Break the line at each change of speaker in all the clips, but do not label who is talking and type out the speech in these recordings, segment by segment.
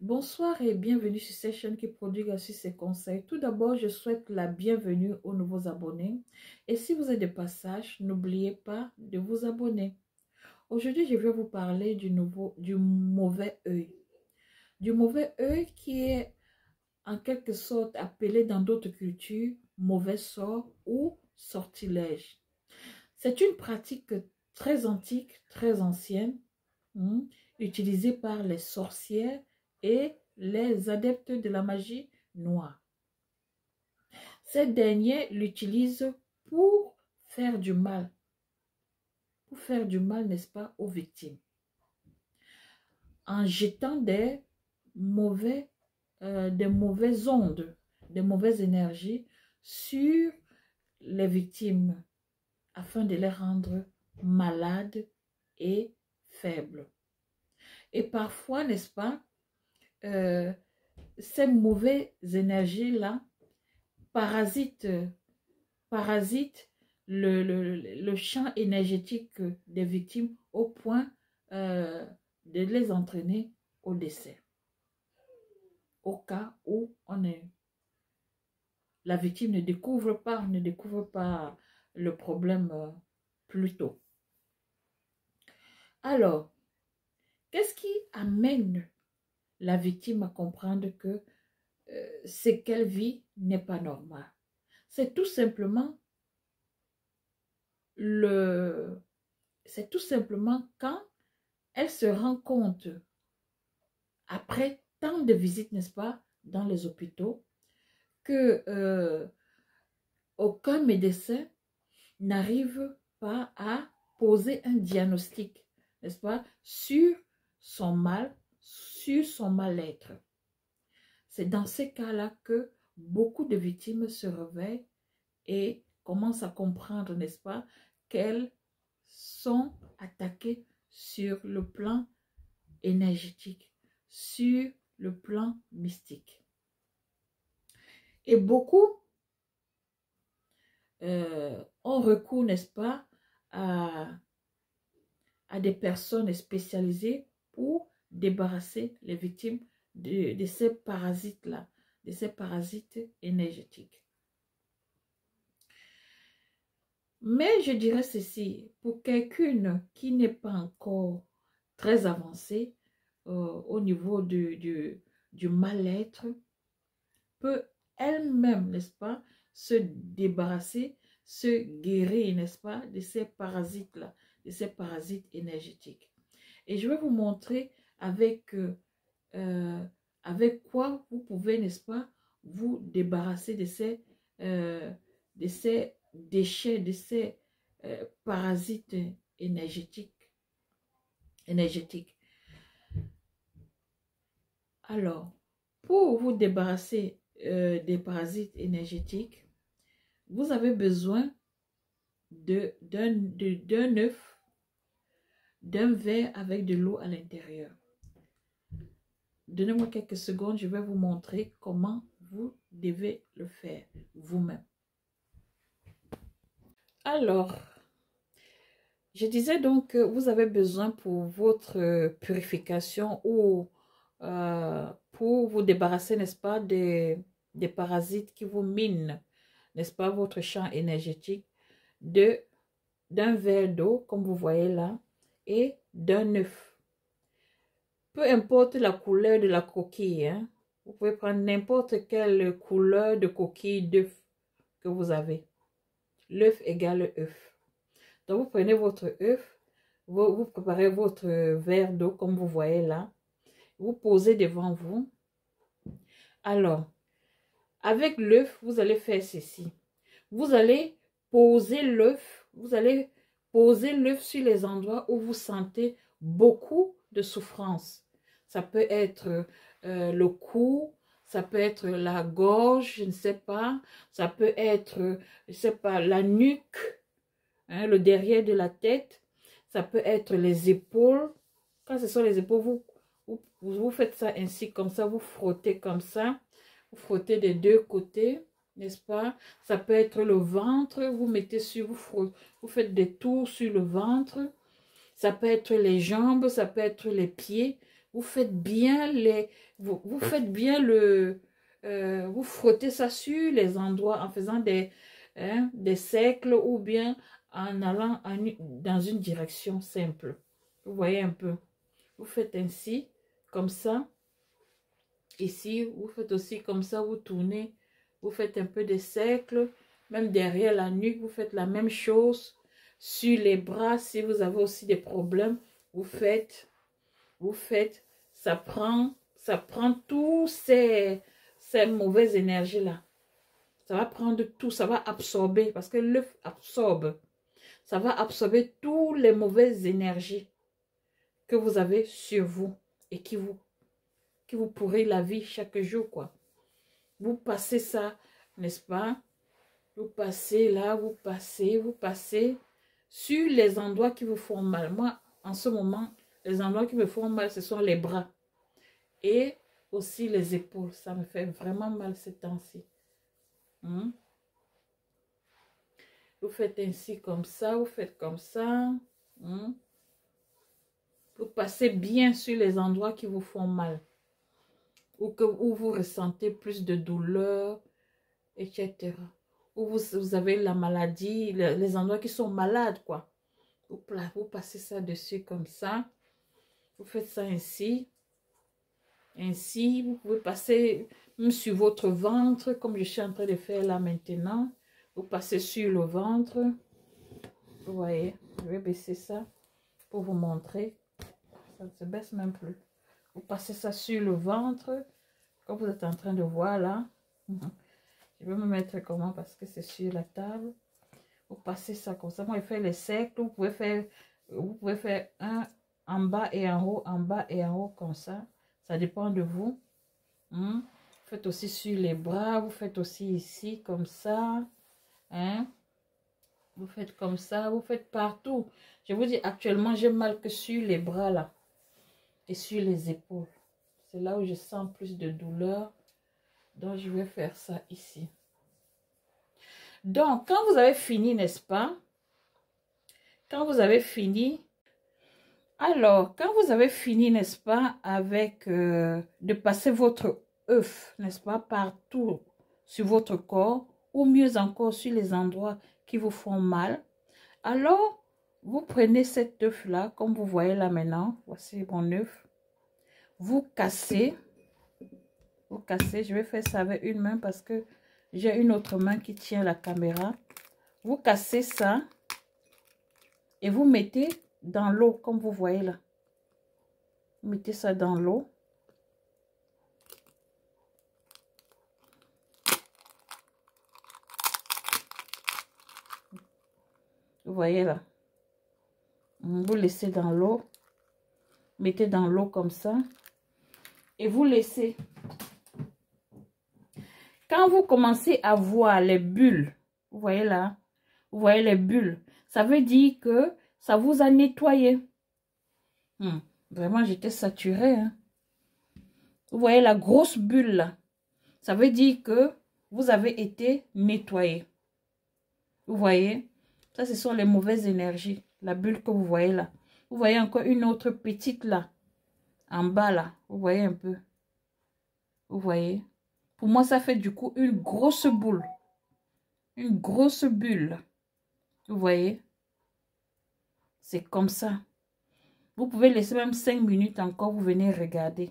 Bonsoir et bienvenue sur cette chaîne qui produit aussi ces conseils. Tout d'abord, je souhaite la bienvenue aux nouveaux abonnés. Et si vous êtes de passage, n'oubliez pas de vous abonner. Aujourd'hui, je vais vous parler du mauvais œil. Du mauvais œil qui est en quelque sorte appelé dans d'autres cultures mauvais sort ou sortilège. C'est une pratique très antique, très ancienne, utilisée par les sorcières et les adeptes de la magie noire. Ces derniers l'utilisent pour faire du mal. Pour faire du mal, n'est-ce pas, aux victimes. En jetant des mauvaises ondes, des mauvaises énergies sur les victimes afin de les rendre malades et faibles. Et parfois, n'est-ce pas, ces mauvaises énergies-là parasitent le champ énergétique des victimes au point de les entraîner au décès. Au cas où la victime ne découvre pas le problème plus tôt. Alors, qu'est-ce qui amène la victime à comprendre que ce qu'elle vit n'est pas normal? C'est tout simplement quand elle se rend compte, après tant de visites, n'est-ce pas, dans les hôpitaux, que aucun médecin n'arrive pas à poser un diagnostic, n'est-ce pas, sur son mal, sur son mal-être. C'est dans ces cas-là que beaucoup de victimes se réveillent et commencent à comprendre, n'est-ce pas, qu'elles sont attaquées sur le plan énergétique, sur le plan mystique. Et beaucoup ont recours, n'est-ce pas, à des personnes spécialisées pour débarrasser les victimes de ces parasites-là, de ces parasites énergétiques. Mais je dirais ceci, pour quelqu'une qui n'est pas encore très avancée au niveau du mal-être, peut elle-même, n'est-ce pas, se débarrasser, se guérir, n'est-ce pas, de ces parasites-là, de ces parasites énergétiques. Et je vais vous montrer avec quoi vous pouvez, n'est-ce pas, vous débarrasser de ces déchets, de ces parasites énergétiques. Alors, pour vous débarrasser des parasites énergétiques, vous avez besoin d'un œuf, d'un verre avec de l'eau à l'intérieur. Donnez-moi quelques secondes, je vais vous montrer comment vous devez le faire vous-même. Alors, je disais donc que vous avez besoin pour votre purification ou pour vous débarrasser, n'est-ce pas, des parasites qui vous minent, n'est-ce pas, votre champ énergétique, d'un verre d'eau, comme vous voyez là, et d'un œuf. Peu importe la couleur de la coquille, hein, vous pouvez prendre n'importe quelle couleur de coquille d'œuf que vous avez. L'œuf égale œuf. Donc, vous prenez votre œuf, vous préparez votre verre d'eau, comme vous voyez là, vous posez devant vous. Alors, avec l'œuf, vous allez faire ceci. Vous allez poser l'œuf sur les endroits où vous sentez beaucoup de souffrance. Ça peut être le cou, ça peut être la gorge, je ne sais pas. Ça peut être, je ne sais pas, la nuque, hein, le derrière de la tête. Ça peut être les épaules. Quand ce sont les épaules, vous faites ça ainsi, comme ça, vous frottez comme ça. Vous frottez des deux côtés, n'est-ce pas? Ça peut être le ventre, vous mettez sur, vous faites des tours sur le ventre. Ça peut être les jambes, ça peut être les pieds. Vous faites bien vous faites bien vous frottez ça sur les endroits en faisant des cercles ou bien en allant dans une direction simple. Vous voyez un peu. Vous faites ainsi, comme ça. Ici, vous faites aussi comme ça, vous tournez. Vous faites un peu de cercles. Même derrière la nuque, vous faites la même chose. Sur les bras, si vous avez aussi des problèmes, vous faites, ça prend tous ces mauvaises énergies-là. Ça va prendre tout, ça va absorber, parce que l'œuf absorbe. Ça va absorber toutes les mauvaises énergies que vous avez sur vous et qui vous pourrissent la vie chaque jour, quoi. Vous passez ça, n'est-ce pas? Vous passez là, vous passez sur les endroits qui vous font mal. Moi, en ce moment, les endroits qui me font mal, ce sont les bras et aussi les épaules. Ça me fait vraiment mal ces temps-ci. Vous faites ainsi comme ça, vous faites comme ça. Vous passez bien sur les endroits qui vous font mal. Où vous ressentez plus de douleur, etc. Où vous avez la maladie, les endroits qui sont malades, quoi. Vous passez ça dessus comme ça. Vous faites ça ainsi. Ainsi, vous pouvez passer même sur votre ventre, comme je suis en train de faire là maintenant. Vous passez sur le ventre. Vous voyez, je vais baisser ça pour vous montrer. Ça ne se baisse même plus. Vous passez ça sur le ventre, comme vous êtes en train de voir là. Je vais me mettre comment parce que c'est sur la table. Vous passez ça comme ça. Moi, je fais les cercles. Vous pouvez faire un en bas et en haut, en bas et en haut comme ça. Ça dépend de vous. Vous faites aussi sur les bras. Vous faites aussi ici comme ça. Vous faites comme ça. Vous faites partout. Je vous dis, actuellement, j'ai mal que sur les bras là. Et sur les épaules. C'est là où je sens plus de douleur. Donc, je vais faire ça ici. Donc, quand vous avez fini, n'est-ce pas? Quand vous avez fini, alors, quand vous avez fini, n'est-ce pas, avec de passer votre œuf, n'est-ce pas, partout sur votre corps, ou mieux encore sur les endroits qui vous font mal, alors, vous prenez cet œuf-là, comme vous voyez là maintenant, voici mon œuf, vous cassez, je vais faire ça avec une main parce que j'ai une autre main qui tient la caméra. Vous cassez ça et vous mettez dans l'eau, comme vous voyez là. Vous mettez ça dans l'eau. Vous voyez là. Vous laissez dans l'eau. Mettez dans l'eau comme ça. Et vous laissez. Quand vous commencez à voir les bulles, vous voyez là, vous voyez les bulles, ça veut dire que ça vous a nettoyé. Vraiment, j'étais saturée. Vous voyez la grosse bulle là, ça veut dire que vous avez été nettoyé. Vous voyez, ça ce sont les mauvaises énergies, la bulle que vous voyez là. Vous voyez encore une autre petite là, en bas là, vous voyez un peu. Vous voyez. Pour moi, ça fait du coup une grosse boule. Une grosse bulle. Vous voyez. C'est comme ça. Vous pouvez laisser même 5 minutes encore. Vous venez regarder.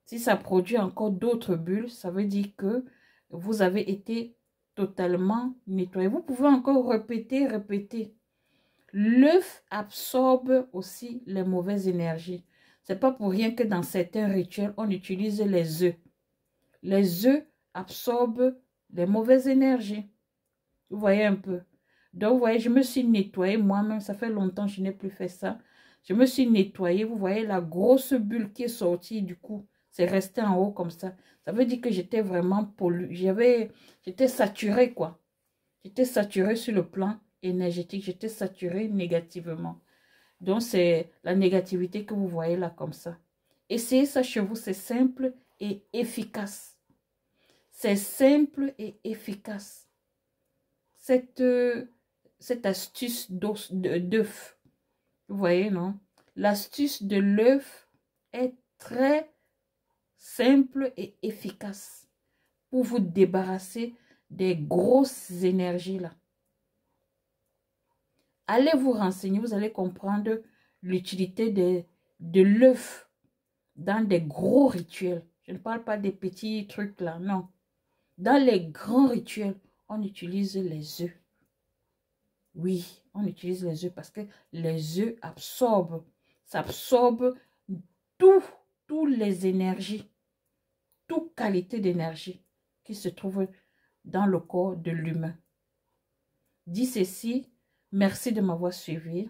Si ça produit encore d'autres bulles, ça veut dire que vous avez été totalement nettoyé. Vous pouvez encore répéter. L'œuf absorbe aussi les mauvaises énergies. C'est pas pour rien que dans certains rituels, on utilise les œufs. Les œufs absorbent les mauvaises énergies. Vous voyez un peu. Donc, vous voyez, je me suis nettoyée moi-même. Ça fait longtemps que je n'ai plus fait ça. Je me suis nettoyée. Vous voyez la grosse bulle qui est sortie du coup. C'est resté en haut comme ça. Ça veut dire que j'étais vraiment polluée. J'étais saturée, quoi. J'étais saturée sur le plan énergétique. J'étais saturée négativement. Donc, c'est la négativité que vous voyez là comme ça. Essayez ça chez vous. C'est simple et efficace. C'est simple et efficace. Cette astuce d'œuf. Vous voyez, non? L'astuce de l'œuf est très simple et efficace pour vous débarrasser des grosses énergies là. Allez vous renseigner, vous allez comprendre l'utilité de l'œuf dans des gros rituels. Je ne parle pas des petits trucs là, non. Dans les grands rituels, on utilise les œufs. Oui, on utilise les œufs parce que les œufs absorbent, ça absorbe toutes les énergies, toute qualité d'énergie qui se trouve dans le corps de l'humain. Dit ceci, merci de m'avoir suivi.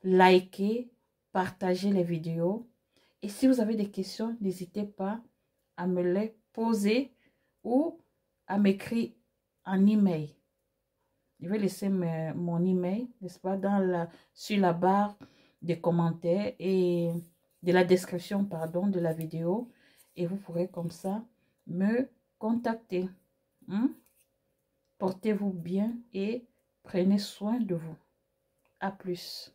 Likez, partagez les vidéos. Et si vous avez des questions, n'hésitez pas à me les poser ou à m'écrire en email. Je vais laisser mon email, n'est-ce pas, sur la barre des commentaires et de la description, pardon, de la vidéo. Et vous pourrez comme ça me contacter. Portez-vous bien et prenez soin de vous. À plus.